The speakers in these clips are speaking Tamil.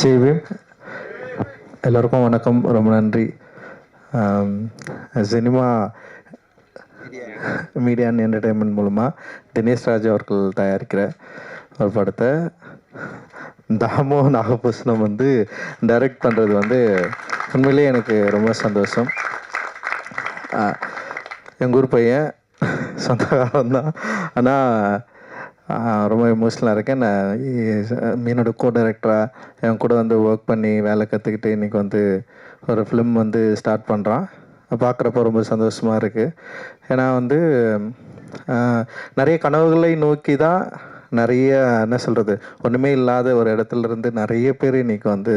ஜெய்பீம். எல்லோருக்கும் வணக்கம். ரொம்ப நன்றி. சினிமா மீடியா அண்ட் என்டர்டெயின்மெண்ட் மூலமாக தினேஷ் ராஜ் அவர்கள் தயாரிக்கிற ஒரு படத்தை தாமோ நாகபூஷணம் டைரக்ட் பண்ணுறது உண்மையிலேயே எனக்கு ரொம்ப சந்தோஷம். எங்கள் ஊர் பையன், சொந்தக்காரன் தான். ஆனால் ரொம்ப எமோஷ்னலாக இருக்கேன். நான் என்னோட கோ டைரக்டராக என் கூட ஒர்க் பண்ணி வேலை கற்றுக்கிட்டு இன்றைக்கி ஒரு ஃபிலிம் ஸ்டார்ட் பண்ணுறான். பார்க்குறப்ப ரொம்ப சந்தோஷமாக இருக்குது. ஏன்னா நிறைய கனவுகளை நோக்கி தான் நிறைய என்ன சொல்கிறது, ஒன்றுமே இல்லாத ஒரு இடத்துலேருந்து நிறைய பேர் இன்றைக்கி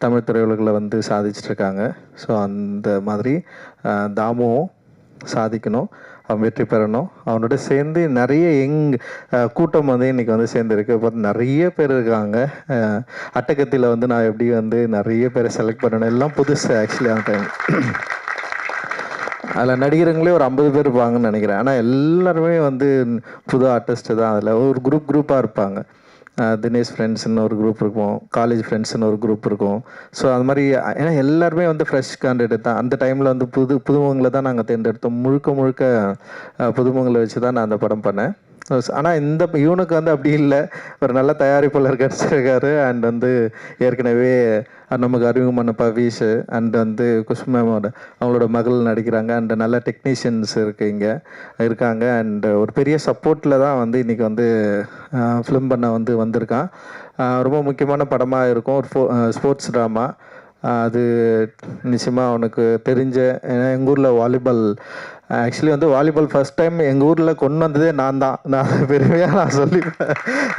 தமிழ் திரையுலகில் சாதிச்சிட்ருக்காங்க. ஸோ அந்த மாதிரி தாமுவும் சாதிக்கணும், அவன் வெற்றி பெறணும். அவனோட சேர்ந்து நிறைய கூட்டம் இன்றைக்கி சேர்ந்துருக்கு. பார்த்து நிறைய பேர் இருக்காங்க. அட்டகத்தியில் நான் எப்படி நிறைய பேரை செலக்ட் பண்ணணும், எல்லாம் புதுசு ஆக்சுவலி அந்த டைம். அதில் நடிகருங்களே ஒரு 50 பேர் இருப்பாங்கன்னு நினைக்கிறேன். ஆனால் எல்லாருமே புது ஆர்டிஸ்ட்டு தான். அதில் ஒரு குரூப்பாக இருப்பாங்க. தினேஷ் ஃப்ரெண்ட்ஸ்ன்னு ஒரு குரூப் இருக்கும், காலேஜ் ஃப்ரெண்ட்ஸ்ன்னு ஒரு குரூப் இருக்கும். ஸோ அது மாதிரி ஏன்னா எல்லாருமே ஃப்ரெஷ் கேண்டிடேட் தான். அந்த டைமில் புதுமுகங்களை தான் நாங்கள் தேர்ந்தெடுத்தோம். முழுக்க புதுமுகங்களை வச்சு தான் நான் அந்த படம் பண்ணேன். ஆனால் இவனுக்கு அப்படி இல்லை, ஒரு நல்ல தயாரிப்பாளர் கிடச்சிருக்காரு. அண்ட் ஏற்கனவே நமக்கு அறிமுகமான பவீஷ் அண்ட் குஷ்பு மேமோட அவங்களோட மகள் நடிக்கிறாங்க. அண்ட் நல்ல டெக்னீஷியன்ஸ் இருக்காங்க. அண்ட் ஒரு பெரிய சப்போர்ட்டில் தான் இன்றைக்கி ஃபிலிம் பண்ண வந்திருக்கான். ரொம்ப முக்கியமான படமாக இருக்கும். ஒரு ஸ்போர்ட்ஸ் ட்ராமா. அது நிச்சயமாக அவனுக்கு தெரிஞ்ச, ஏன்னா எங்கள் ஊரில் volleyball, actually volleyball first time எங்கள் ஊரில் கொண்டு வந்ததே நான் தான். நான் பெருமையாக நான் சொல்லிப்பேன்.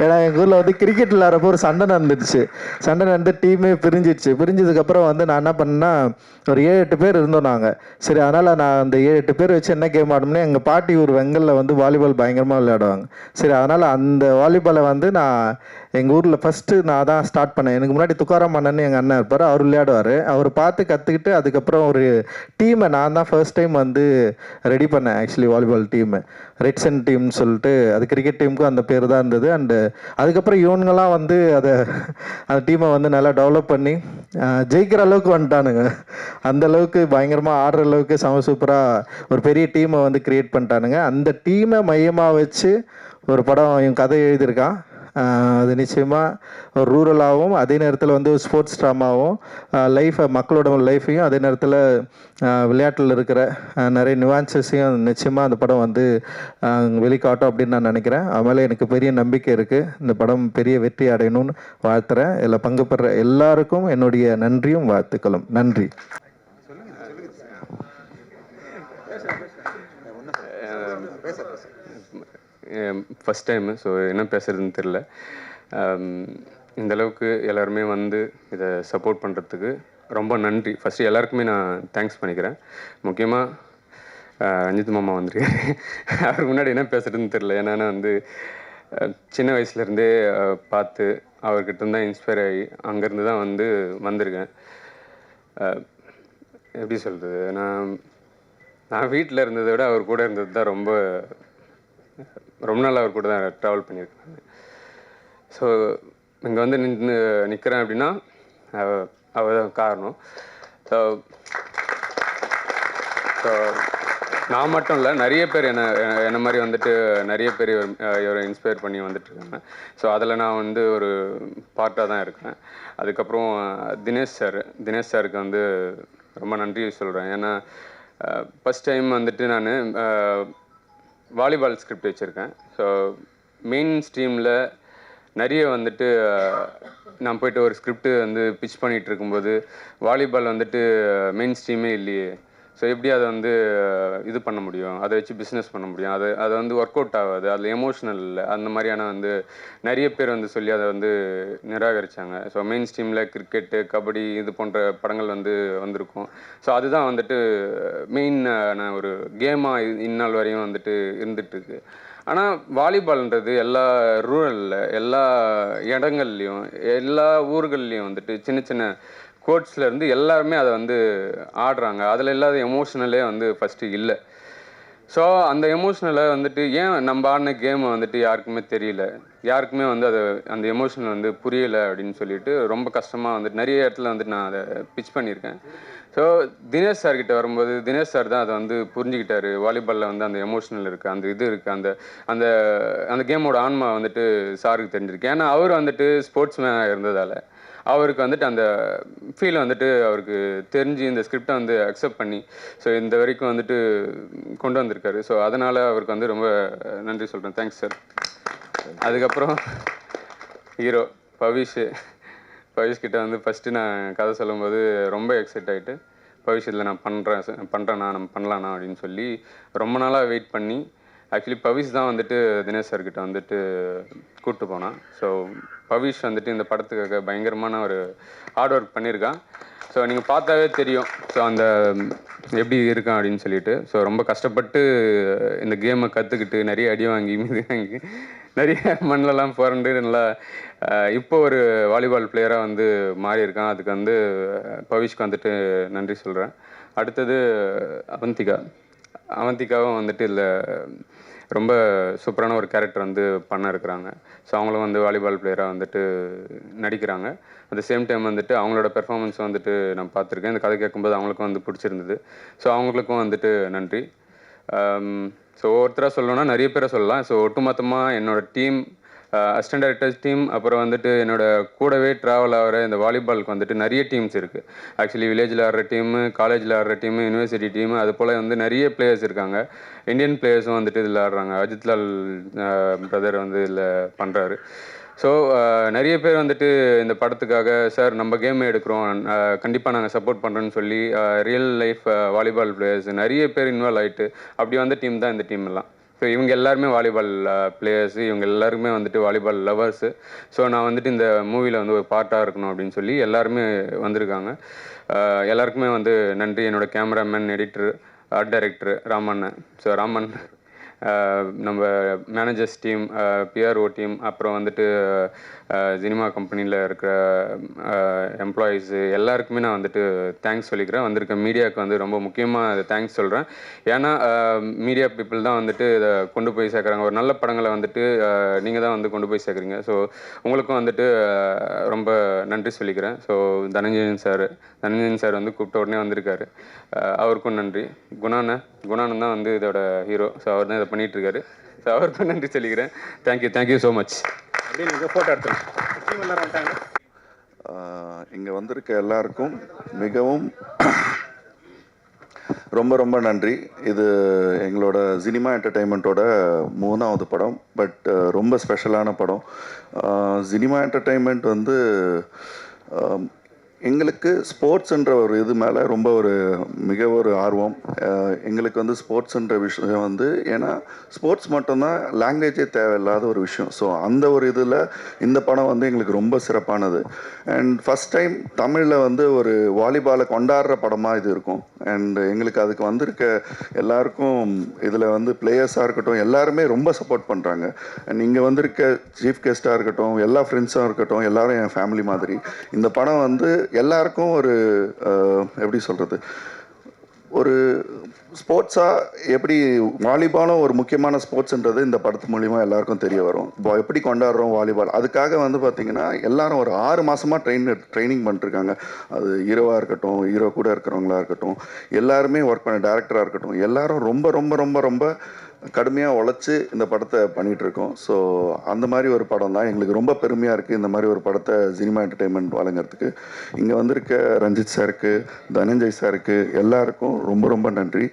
ஏன்னா எங்கள் ஊரில் கிரிக்கெட் விளாட்றப்போ ஒரு சண்டை நடந்து டீமே பிரிஞ்சதுக்கப்புறம் நான் என்ன பண்ணேன்னா, ஒரு 7-8 பேர் இருந்தோம் நாங்கள். சரி, அதனால் நான் அந்த 7-8 பேர் வச்சு என்ன கேம் ஆடணும்னா, எங்கள் பாட்டி ஒரு வெங்கலில் வாலிபால் பயங்கரமாக விளையாடுவாங்க. சரி, அதனால் அந்த வாலிபாலை நான் எங்கள் ஊரில் ஃபஸ்ட்டு நான் தான் ஸ்டார்ட் பண்ணேன். எனக்கு முன்னாடி துக்காராம் அண்ணன் எங்கள் அண்ணன் இருப்பார், அவர் விளையாடுவார். அவர் பார்த்து கற்றுக்கிட்டு அதுக்கப்புறம் ஒரு டீமை நான் தான் ஃபர்ஸ்ட் டைம் ரெடி பண்ணேன். ஆக்சுவலி வாலிபால் டீமு ரெட்ஸன் டீம்னு சொல்லிட்டு, அது கிரிக்கெட் டீமுக்கும் அந்த பேர் தான் இருந்தது. அண்டு அதுக்கப்புறம் இவனுங்கெல்லாம் அந்த டீமை நல்லா டெவலப் பண்ணி ஜெயிக்கிற அளவுக்கு வந்துட்டானுங்க. அந்த அளவுக்கு பயங்கரமாக ஆடுற அளவுக்கு சூப்பராக ஒரு பெரிய டீமை கிரியேட் பண்ணிட்டானுங்க. அந்த டீமை மையமாக வச்சு ஒரு படம் இவன் கதை எழுதியிருக்கான். அது நிச்சயமாக ஒரு ரூரலாகவும் அதே நேரத்தில் ஸ்போர்ட்ஸ் ட்ராமாவும் மக்களோட லைஃப்பையும் அதே நேரத்தில் விளையாட்டில் இருக்கிற நிறைய நியூவான்சஸையும் நிச்சயமாக அந்த படம் வெளிக்காட்டும் அப்படின்னு நான் நினைக்கிறேன். அதனால் எனக்கு பெரிய நம்பிக்கை இருக்குது. இந்த படம் பெரிய வெற்றி அடையணும்னு வாழ்த்துறேன். இதில் பங்கு பெற எல்லாருக்கும் என்னுடைய நன்றியும் வாழ்த்துக்களும். நன்றி. ஃபஸ்ட் டைமு, ஸோ என்ன பேசுகிறதுன்னு தெரில. இந்தளவுக்கு எல்லாருமே இதை சப்போர்ட் பண்ணுறதுக்கு ரொம்ப நன்றி. ஃபஸ்ட்டு எல்லாருக்குமே நான் தேங்க்ஸ் பண்ணிக்கிறேன். முக்கியமாக ரஞ்சித் மாமா வந்திருக்காரு. அவருக்கு முன்னாடி என்ன பேசுகிறதுன்னு தெரில. ஏன்னா சின்ன வயசுலேருந்தே பார்த்து அவர்கிட்ட தான் இன்ஸ்பயர் ஆகி அங்கேருந்து தான் வந்திருக்கேன். எப்படி சொல்கிறது, நான் வீட்டில் இருந்ததை விட அவர் கூட இருந்தது தான் ரொம்ப நாள் அவர் கூட தான் ட்ராவல் பண்ணியிருக்கேன். ஸோ இங்கே நிற்கிறேன் அப்படின்னா அவள் தான் காரணம். ஸோ நான் மட்டும் இல்லை, நிறைய பேர் என்ன மாதிரி நிறைய பேர் இவரை இன்ஸ்பயர் பண்ணி வந்துட்டுருக்காங்க. ஸோ அதில் நான் ஒரு பார்ட்டாக தான் இருக்கேன். அதுக்கப்புறம் தினேஷ் சாருக்கு ரொம்ப நன்றி சொல்கிறேன். ஏன்னா ஃபஸ்ட் டைம் நான் வாலிபால் ஸ்கிரிப்ட் வச்சுருக்கேன். ஸோ மெயின் ஸ்ட்ரீமில் நிறைய நான் போய்ட்டு ஒரு ஸ்கிரிப்டு பிச் பண்ணிகிட்டு இருக்கும்போது வாலிபால் மெயின் ஸ்ட்ரீமே இல்லையே, ஸோ எப்படி அதை இது பண்ண முடியும், அதை வச்சு பிஸ்னஸ் பண்ண முடியும், அதை ஒர்க் அவுட் ஆகாது, அதில் எமோஷ்னல் இல்லை, அந்த மாதிரியான நிறைய பேர் சொல்லி அதை நிராகரித்தாங்க. ஸோ மெயின் ஸ்ட்ரீமில் கிரிக்கெட்டு, கபடி இது போன்ற படங்கள் வந்திருக்கும். ஸோ அதுதான் மெயினான ஒரு கேமாக இந்நாள் வரையும் இருந்துகிட்ருக்கு. ஆனால் வாலிபால்ன்றது எல்லா ரூரலில், எல்லா இடங்கள்லையும், எல்லா ஊர்கள்லேயும் சின்ன சின்ன கோட்ஸ்லேருந்து எல்லாருமே அதை ஆடுறாங்க. அதில் இல்லாத எமோஷ்னலே ஃபஸ்ட்டு இல்லை. ஸோ அந்த எமோஷ்னலை வந்துட்டு ஏன் நம்ம ஆடின கேமை வந்துட்டு யாருக்குமே தெரியல, யாருக்குமே வந்து அது அந்த எமோஷன் வந்து புரியலை அப்படின்னு சொல்லிட்டு ரொம்ப கஷ்டமாக வந்துட்டு நிறைய இடத்துல வந்துட்டு நான் அதை பிச் பண்ணியிருக்கேன். ஸோ தினேஷ் சார்கிட்ட வரும்போது தினேஷ் சார் தான் அதை வந்து புரிஞ்சுக்கிட்டாரு. வாலிபாலில் வந்து அந்த எமோஷனல் இருக்குது, அந்த இது இருக்குது, அந்த அந்த அந்த கேமோட ஆன்மா வந்துட்டு சாருக்கு தெரிஞ்சிருக்கு. ஏன்னா அவர் வந்துட்டு ஸ்போர்ட்ஸ் மேனாக இருந்ததால் அவருக்கு வந்துட்டு அந்த ஃபீல் வந்துட்டு அவருக்கு தெரிஞ்சு இந்த ஸ்கிரிப்டை வந்து அக்செப்ட் பண்ணி ஸோ இந்த வரைக்கும் வந்துட்டு கொண்டு வந்திருக்காரு. ஸோ அதனால் அவருக்கு வந்து ரொம்ப நன்றி சொல்கிறேன். Thanks sir. அதுக்கப்புறம் ஹீரோ பவிஷ் கிட்ட வந்து ஃபஸ்ட்டு நான் கதை சொல்லும்போது ரொம்ப எக்ஸைட் ஆகிட்டு, பவிஷ் இதில் நான் பண்ணுறேண்ணா நம்ம பண்ணலாண்ணா அப்படின்னு சொல்லி ரொம்ப நாளாக வெயிட் பண்ணி ஆக்சுவலி பவிஷ் தான் வந்துட்டு தினேஷ் சார்கிட்ட வந்துட்டு கூப்பிட்டு போனான். ஸோ பவிஷ் வந்துட்டு இந்த படத்துக்காக பயங்கரமான ஒரு ஹார்ட் ஒர்க் பண்ணியிருக்கான். ஸோ நீங்கள் பார்த்தாவே தெரியும் ஸோ அந்த எப்படி இருக்கான் அப்படின்னு சொல்லிட்டு. ஸோ ரொம்ப கஷ்டப்பட்டு இந்த கேமை கற்றுக்கிட்டு நிறைய அடி வாங்கி மீது வாங்கி நிறைய மண்ணிலலாம் புரண்டு நல்லா இப்போ ஒரு வாலிபால் பிளேயராக வந்து மாறி இருக்கான். அதுக்கு வந்து பவிஷ்க்கு வந்துட்டு நன்றி சொல்கிறேன். அடுத்தது அவந்திகாவும் வந்துட்டு இதில் ரொம்ப சூப்பரான ஒரு கேரக்டர் வந்து பண்ண இருக்கிறாங்க. ஸோ அவங்களும் வந்து வாலிபால் பிளேயராக வந்துட்டு நடிக்கிறாங்க. அட் த சேம் டைம் வந்துட்டு அவங்களோட பெர்ஃபார்மன்ஸ் வந்துட்டு நான் பார்த்துருக்கேன். இந்த கதை கேட்கும்போது அவங்களுக்கும் வந்து பிடிச்சிருந்தது. ஸோ அவங்களுக்கும் வந்துட்டு நன்றி. ஸோ ஒவ்வொருத்தராக சொல்லணும்னா நிறைய பேரை சொல்லலாம். ஸோ ஒட்டுமொத்தமாக என்னோடய டீம், அசிஸ்டன்ட் டைரக்டர்ஸ் டீம், அப்புறம் வந்துட்டு என்னோடய கூடவே ட்ராவல் ஆகிற இந்த வாலிபாலுக்கு வந்துட்டு நிறைய டீம்ஸ் இருக்குது. ஆக்சுவலி வில்லேஜில் ஆடுற டீமு, காலேஜில் ஆடுற டீமு, யூனிவர்சிட்டி டீமு, அது போல் வந்து நிறைய பிளேயர்ஸ் இருக்காங்க. இந்தியன் பிளேயர்ஸும் வந்துட்டு இதில் ஆடுறாங்க. அஜித்லால் பிரதர் வந்து இதில் பண்ணுறாரு. ஸோ நிறைய பேர் வந்துட்டு இந்த படத்துக்காக சார் நம்ம கேம் எடுக்கிறோம், கண்டிப்பாக நாங்கள் சப்போர்ட் பண்ணுறோன்னு சொல்லி ரியல் லைஃப் வாலிபால் பிளேயர்ஸ் நிறைய பேர் இன்வால்வ் ஆகிட்டு அப்படி வந்த டீம் தான் இந்த டீம் எல்லாம். ஸோ இவங்க எல்லாருமே வாலிபால் பிளேயர்ஸு, இவங்க எல்லாருமே வந்துட்டு வாலிபால் லவர்ஸு. ஸோ நான் வந்துட்டு இந்த மூவியில் வந்து ஒரு பார்ட்டாக இருக்கணும் அப்படின்னு சொல்லி எல்லாருமே வந்திருக்காங்க. எல்லாருக்குமே வந்து நன்றி. என்னோடய cameraman, editor, art director Ramannan. So Raman, நம்ம மேனேஜர்ஸ் டீம், பிஆர்ஓ டீம், அப்புறம் வந்துட்டு சினிமா கம்பெனியில் இருக்கிற எம்ப்ளாயீஸு எல்லாருக்குமே நான் வந்துட்டு தேங்க்ஸ் சொல்லிக்கிறேன். வந்திருக்க மீடியாவுக்கு வந்து ரொம்ப முக்கியமாக தேங்க்ஸ் சொல்கிறேன். ஏன்னா மீடியா பீப்புள் தான் வந்துட்டு இதை கொண்டு போய் சேர்க்குறாங்க. ஒரு நல்ல படங்களை வந்துட்டு நீங்கள் தான் வந்து கொண்டு போய் சேர்க்குறீங்க. ஸோ உங்களுக்கும் வந்துட்டு ரொம்ப நன்றி சொல்லிக்கிறேன். ஸோ தனஞ்சயன் சார் வந்து கூப்பிட்ட உடனே வந்திருக்காரு. அவருக்கும் நன்றி. குணானன் தான் வந்து இதோட ஹீரோ. ஸோ அவர் தான் இதை பண்ணிகிட்ருக்காரு. ஸோ அவருக்கும் நன்றி சொல்லிக்கிறேன். Thank you so much. அப்படின்னு ஃபோட்டோ எடுத்துருங்க. இங்கே வந்திருக்க எல்லாருக்கும் மிகவும் ரொம்ப நன்றி. இது எங்களோட சினிமா என்டர்டெயின்மெண்ட்டோட 3வது படம். பட் ரொம்ப ஸ்பெஷலான படம். சினிமா என்டர்டெயின்மெண்ட் வந்து எங்களுக்கு ஸ்போர்ட்ஸுன்ற ஒரு இது மேலே ரொம்ப மிக ஒரு ஆர்வம். எங்களுக்கு வந்து ஸ்போர்ட்ஸுன்ற விஷயம் வந்து ஏன்னா ஸ்போர்ட்ஸ் மட்டும்தான், லாங்குவேஜே தேவையில்லாத ஒரு விஷயம். ஸோ அந்த ஒரு இதில் இந்த படம் வந்து எங்களுக்கு ரொம்ப சிறப்பானது. அண்ட் ஃபஸ்ட் டைம் தமிழில் வந்து ஒரு வாலிபாலை கொண்டாடுற படமாக இது இருக்கும். அண்ட் எங்களுக்கு அதுக்கு வந்திருக்க எல்லாருக்கும் இதில் வந்து பிளேயர்ஸாக இருக்கட்டும் எல்லாருமே ரொம்ப சப்போர்ட் பண்ணுறாங்க. அண்ட் இங்கே வந்திருக்க சீஃப் கெஸ்ட்டாக இருக்கட்டும், எல்லா ஃப்ரெண்ட்ஸாக இருக்கட்டும், எல்லோரும் என் ஃபேமிலி மாதிரி. இந்த படம் வந்து எல்லாருக்கும் எப்படி சொல்கிறது, ஒரு ஸ்போர்ட்ஸாக எப்படி வாலிபாலும் ஒரு முக்கியமான ஸ்போர்ட்ஸுன்றது இந்த படத்து மூலிமா எல்லாருக்கும் தெரிய வரும். எப்படி கொண்டாடுறோம் வாலிபால், அதுக்காக வந்து பார்த்திங்கன்னா எல்லாரும் ஒரு 6 மாதமாக ட்ரைனிங் பண்ணிட்டுருக்காங்க. அது ஹீரோவாக இருக்கட்டும், ஹீரோ கூட இருக்கிறவங்களா இருக்கட்டும், எல்லாருமே ஒர்க் பண்ண டேரக்டராக இருக்கட்டும், எல்லாரும் ரொம்ப கடுமையாக உழைச்சி இந்த படத்தை பண்ணிகிட்ருக்கோம். ஸோ அந்த மாதிரி ஒரு படம் தான் எங்களுக்கு ரொம்ப பெருமையாக இருக்குது. இந்த மாதிரி ஒரு படத்தை சினிமா என்டர்டெயின்மெண்ட் வழங்குறதுக்கு இங்கே வந்திருக்க ரஞ்சித் சாருக்கு, தனஞ்சய் சாருக்கு எல்லாருக்கும் ரொம்ப நன்றி.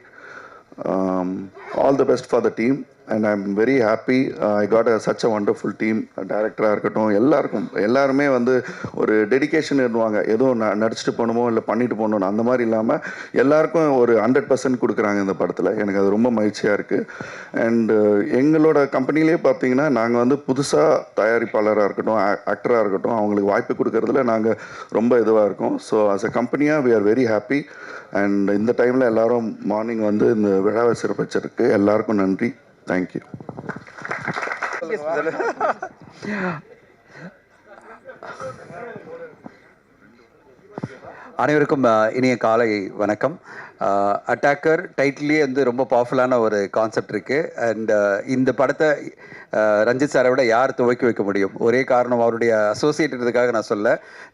All the best for the team and I'm very happy. I got such a wonderful team. டைரக்டராக இருக்கட்டும், எல்லாருமே வந்து ஒரு டெடிக்கேஷன் இருவாங்க. ஏதோ நடிச்சுட்டு போகணுமோ இல்லை பண்ணிட்டு போகணுன்னு அந்த மாதிரி இல்லாமல் எல்லாருக்கும் ஒரு 100% கொடுக்குறாங்க இந்த படத்தில். எனக்கு அது ரொம்ப மகிழ்ச்சியாக இருக்குது. அண்டு எங்களோட கம்பெனிலே பார்த்தீங்கன்னா நாங்கள் வந்து புதுசாக தயாரிப்பாளராக இருக்கட்டும், ஆக்டராக இருக்கட்டும், அவங்களுக்கு வாய்ப்பு கொடுக்கறதுல நாங்கள் ரொம்ப இதுவாக இருக்கோம். ஸோ ஆஸ் அ கம்பெனியாக we are very happy. And இந்த டைமில் எல்லோரும் மார்னிங் வந்து இந்த விழாவை சிறப்பிச்சிருக்கு. எல்லாருக்கும் நன்றி. தேங்க்யூ. அனைவருக்கும் இனிய காலை வணக்கம். அட்டாக்கர் டைட்டிலே வந்து ரொம்ப பவர்ஃபுல்லான ஒரு கான்செப்ட் இருக்குது. அண்ட் இந்த படத்தை ரஞ்சித் சாரை விட யார் துவக்கி வைக்க முடியும்? ஒரே காரணம் அவருடைய அசோசியேட்டதுக்காக நான் சொல்ல,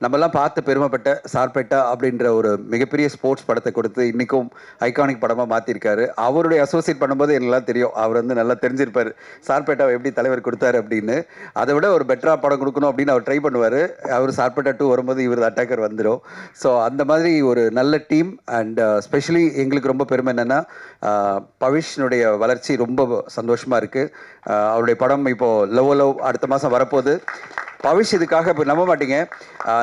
நம்மலாம் பார்த்து பெருமைப்பட்ட சார்பேட்டா அப்படின்ற ஒரு மிகப்பெரிய ஸ்போர்ட்ஸ் படத்தை கொடுத்து இன்றைக்கும் ஐகானிக் படமாக மாற்றிருக்காரு. அவருடைய அசோசியேட் பண்ணும்போது எல்லாம் தெரியும், அவர் வந்து நல்லா தெரிஞ்சிருப்பார் சார்பேட்டாவை எப்படி தலைவர் கொடுத்தாரு அப்படின்னு. அதை விட ஒரு பெட்டராக படம் கொடுக்கணும் அப்படின்னு அவர் ட்ரை பண்ணுவார். அவர் சார்பேட்டா 2 வரும்போது இவர் அட்டாக்கர் வந்துடும். ஸோ அந்த மாதிரி ஒரு நல்ல டீம். அண்ட் ஸ்பெஷலி எங்களுக்கு ரொம்ப பெருமை என்னென்னா, பவிஷ்னுடைய வளர்ச்சி ரொம்ப சந்தோஷமாக இருக்குது. அவருடைய படம் இப்போது லவ் அடுத்த மாதம் வரப்போகுது. பவிஷ் இதுக்காக இப்போ நம்ப மாட்டீங்க,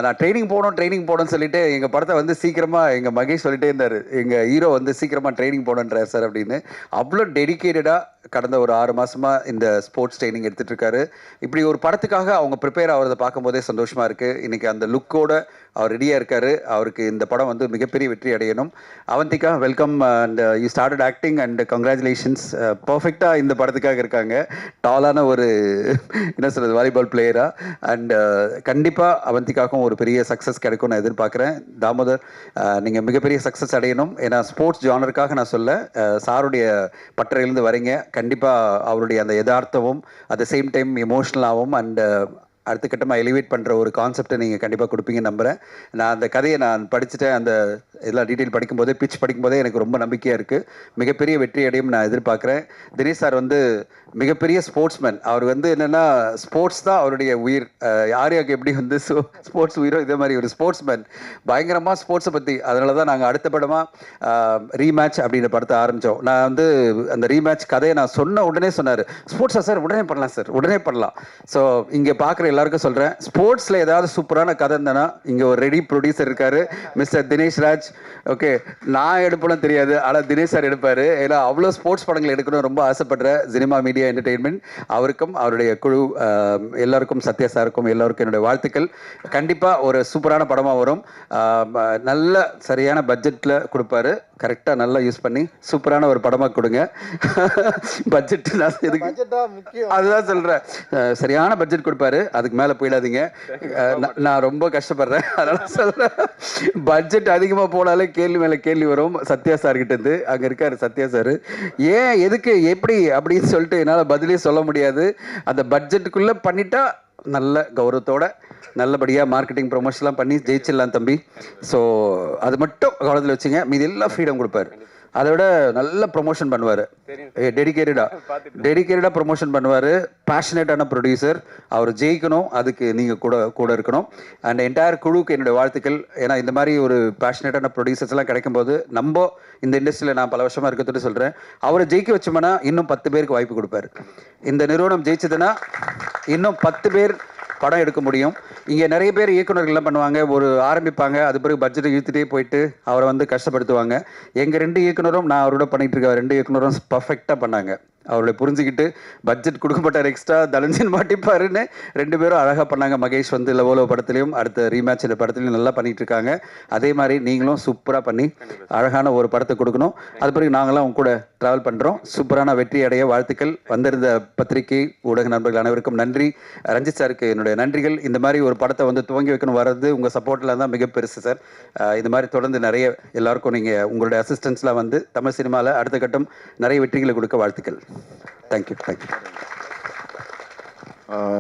நான் ட்ரைனிங் போகணும்னு சொல்லிட்டு எங்கள் படத்தை வந்து சீக்கிரமாக எங்கள் மகேஷ் சொல்லிட்டே இருந்தார், எங்கள் ஹீரோ வந்து சீக்கிரமாக ட்ரைனிங் போகணுன்றார் சார் அப்படின்னு. அவ்வளோ டெடிக்கேட்டடாக கடந்த ஒரு 6 மாதமாக இந்த ஸ்போர்ட்ஸ் ட்ரைனிங் எடுத்துகிட்டு இருக்காரு. இப்படி ஒரு படத்துக்காக அவங்க ப்ரிப்பேர் ஆகிறத பார்க்கும்போதே சந்தோஷமாக இருக்குது. இன்றைக்கி அந்த லுக்கோட அவர் ரெடியாக இருக்கார். அவருக்கு இந்த படம் வந்து மிகப்பெரிய வெற்றி அடையணும். Avantika, welcome. And you started acting and congratulations. பர்ஃபெக்டாக இந்த படத்துக்காக இருக்காங்க. டாலான ஒரு என்ன சொல்கிறது, வாலிபால் பிளேயராக. அண்ட் கண்டிப்பாக அவந்திகாவுக்கும் ஒரு பெரிய சக்ஸஸ் கிடைக்கும் நான் எதிர்பார்க்குறேன். தாமோதர், நீங்கள் மிகப்பெரிய சக்ஸஸ் அடையணும். ஏன்னா ஸ்போர்ட்ஸ் ஜானருக்காக நான் சொல்ல, சாருடைய பட்டறையிலேருந்து வரீங்க. கண்டிப்பாக அவருடைய அந்த யதார்த்தமும் அட் த சேம் டைம் எமோஷ்னலாகவும் அண்ட் அடுத்த கட்டமாக எலிவேட் பண்ணுற ஒரு கான்செப்டை நீங்கள் கண்டிப்பாக கொடுப்பீங்கன்னு நம்புகிறேன். நான் அந்த கதையை நான் படிச்சுட்டேன். அந்த எல்லாம் டீட்டெயில் படிக்கும்போதே, பிச் படிக்கும்போதே எனக்கு ரொம்ப நம்பிக்கையாக இருக்குது. மிகப்பெரிய வெற்றி அடையும் நான் எதிர்பார்க்குறேன். தினேஷ் சார் வந்து மிகப்பெரிய ஸ்போர்ட்ஸ்மேன். அவர் வந்து என்னென்னா, ஸ்போர்ட்ஸ் தான் அவருடைய உயிர். ஆர்யாவுக்கு எப்படி வந்து ஸ்போர்ட்ஸ் உயிரோ, இதே மாதிரி ஒரு ஸ்போர்ட்ஸ்மேன். பயங்கரமாக ஸ்போர்ட்ஸை பற்றி. அதனால தான் நாங்கள் அடுத்த படமாக ரீமேட்ச் அப்படின்ற படத்தை ஆரம்பித்தோம். நான் வந்து அந்த ரீமேட்ச் கதையை நான் சொன்ன உடனே சொன்னார், ஸ்போர்ட்ஸா சார், உடனே பண்ணலாம் சார், உடனே பண்ணலாம். ஸோ இங்கே பார்க்குற எல்லாருக்கும் சொல்கிறேன், ஸ்போர்ட்ஸில் ஏதாவது சூப்பரான கதை இருந்தேன்னா இங்கே ஒரு ரெடி ப்ரொடியூசர் இருக்கார், மிஸ்டர் தினேஷ் ராஜ். ஓகே, நான் எடுப்பேன்னு தெரியாது, ஆனால் தினேஷ் சார் எடுப்பார். ஏன்னா அவ்வளோ ஸ்போர்ட்ஸ் படங்கள் எடுக்கணும் ரொம்ப ஆசைப்படுற சினிமா மீடியா என்டர்டெயின்மெண்ட். அவருக்கும் அவருடைய குழு எல்லாருக்கும், சத்யா சாருக்கும் எல்லாருக்கும் என்னுடைய வாழ்த்துக்கள். கண்டிப்பாக ஒரு சூப்பரான படமாக வரும். நல்ல சரியான பட்ஜெட்டில் கொடுப்பாரு. கரெக்டாக நல்லா யூஸ் பண்ணி சூப்பரான ஒரு படமாக கொடுங்க. பட்ஜெட் அதுதான் சொல்கிறேன், சரியான பட்ஜெட் கொடுப்பாரு. அதுக்கு மேலே போயிடாதீங்க. நான் ரொம்ப கஷ்டப்படுறேன், அதனால சொல்கிறேன். பட்ஜெட் அதிகமாக போனாலே கேள்வி மேலே கேள்வி வரும். சத்யா சார்கிட்டேருந்து அங்கே இருக்கார் சத்யா சார், ஏன் எதுக்கு எப்படி அப்படின்னு சொல்லிட்டு என்னால் பதிலே சொல்ல முடியாது. அந்த பட்ஜெட்டுக்குள்ளே பண்ணிட்டா நல்ல கௌரவத்தோட நல்லபடியாக மார்க்கெட்டிங் ப்ரொமோஷன்லாம் பண்ணி ஜெயிச்சிடலாம் தம்பி. ஸோ அது மட்டும் கவனத்தில் வச்சுங்க. மீது எல்லாம் ஃப்ரீடம் கொடுப்பாரு. அதை விட நல்ல ப்ரொமோஷன் பண்ணுவார். டெடிக்கேட்டடாக ப்ரொமோஷன் பண்ணுவார். பேஷனேட்டான ப்ரொடியூசர். அவர் ஜெயிக்கணும், அதுக்கு நீங்கள் கூட இருக்கணும். அண்ட் என்டையர் குழுவுக்கு என்னுடைய வாழ்த்துக்கள். ஏன்னா இந்த மாதிரி ஒரு பேஷனேட்டான ப்ரொடியூசர்ஸ் எல்லாம் கிடைக்கும்போது, நம்ம இந்த இண்டஸ்ட்ரியில் நான் பல வருஷமாக இருக்கிறது சொல்கிறேன், அவரை ஜெயிக்க வச்சோம்னா இன்னும் 10 பேருக்கு வாய்ப்பு கொடுப்பாரு. இந்த நிறுவனம் ஜெயிச்சதுன்னா இன்னும் 10 பேர் படம் எடுக்க முடியும். இங்கே நிறைய பேர் இயக்குநர்கள்லாம் பண்ணுவாங்க, ஒரு ஆரம்பிப்பாங்க, அது பிறகு பட்ஜெட்டை இழுத்துட்டே போயிட்டு அவரை வந்து கஷ்டப்படுத்துவாங்க. எங்கள் 2 இயக்குனரும், நான் அவரோட பண்ணிகிட்டு இருக்க 2 இயக்குனரும் பர்ஃபெக்டாக பண்ணாங்க. அவருடைய புரிஞ்சுக்கிட்டு பட்ஜெட் கொடுக்க மாட்டார், எக்ஸ்ட்ரா தலஞ்சின் மாட்டிப்பாருன்னு 2 பேரும் அழகாக பண்ணாங்க. மகேஷ் வந்து லவ் படத்துலையும் அடுத்த ரீமேட்ச் இந்த படத்துலையும் நல்லா பண்ணிகிட்டு இருக்காங்க. அதே மாதிரி நீங்களும் சூப்பராக பண்ணி அழகான ஒரு படத்தை கொடுக்கணும். அது பிறகு நாங்களாம் அவங்க கூட ட்ராவல் பண்ணுறோம். சூப்பரான வெற்றி அடைய வாழ்த்துக்கள். வந்திருந்த பத்திரிகை ஊடக நண்பர்கள் அனைவருக்கும் நன்றி. ரஞ்சித் சாருக்கு என்னுடைய நன்றிகள். இந்த மாதிரி ஒரு படத்தை வந்து துவங்கி வைக்கணும் வர்றது உங்கள் சப்போர்ட்டில் தான் மிக பெருசு சார். இந்த மாதிரி தொடர்ந்து நிறைய எல்லாருக்கும் நீங்கள் உங்களுடைய அசிஸ்டன்ஸ்லாம் வந்து தமிழ் சினிமாவில் அடுத்த கட்டம் நிறைய வெற்றிகளை கொடுக்க வாழ்த்துக்கள். தேங்க்யூ.